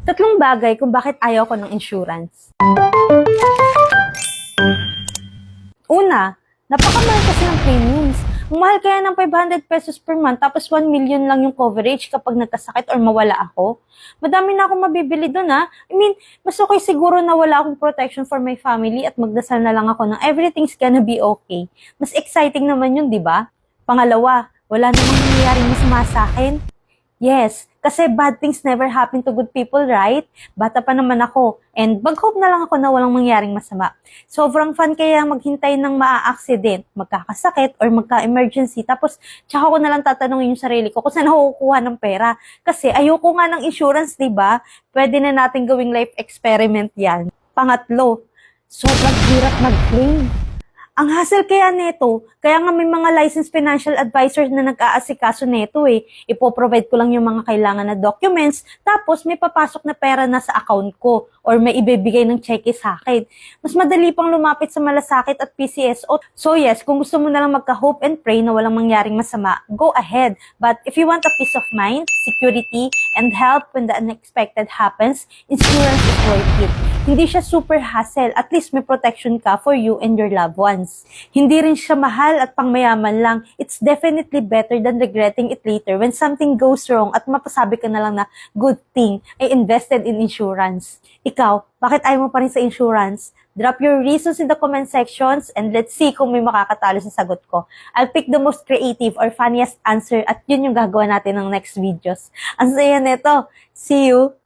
Tatlong bagay kung bakit ayaw ko ng insurance. Una, napakamahal kasi ng premiums. Ang mahal kaya ng 500 pesos per month tapos 1 million lang yung coverage kapag nagkasakit or mawala ako. Madami na akong mabibili doon ha. Mas okay siguro na wala akong protection for my family at magdasal na lang ako ng everything's gonna be okay. Mas exciting naman yun, di ba? Pangalawa, wala namang nangyayaring masama sa akin. Yes, kasi bad things never happen to good people, right? Bata pa naman ako, and mag-hope na lang ako na walang mangyaring masama. Sobrang fun kaya maghintay ng maa-accident, magkakasakit, or magka-emergency, tapos tsaka ko na lang tatanungin yung sarili ko kung saan ako kukuha ng pera. Kasi ayoko nga ng insurance, di ba? Pwede na natin gawing life experiment yan. Pangatlo, sobrang hirap mag-claim. Ang hassle kaya neto, kaya nga may mga licensed financial advisors na nag-aasikaso neto eh. Ipoprovide ko lang yung mga kailangan na documents, tapos may papasok na pera na sa account ko or may ibibigay ng cheque sa akin. Mas madali pang lumapit sa malasakit at PCSO. So yes, kung gusto mo na lang magka-hope and pray na walang mangyaring masama, go ahead. But if you want a peace of mind, security, and help when the unexpected happens, insurance is worth it. Hindi siya super hassle, at least may protection ka for you and your loved ones. Hindi rin siya mahal at pangmayaman lang. It's definitely better than regretting it later when something goes wrong at mapasabi ka na lang na good thing, I invested in insurance. Ikaw, bakit ayaw mo pa rin sa insurance? Drop your reasons in the comment sections and let's see kung may makakatalo sa sagot ko. I'll pick the most creative or funniest answer at yun yung gagawa natin ng next videos. Ang saya nito. See you!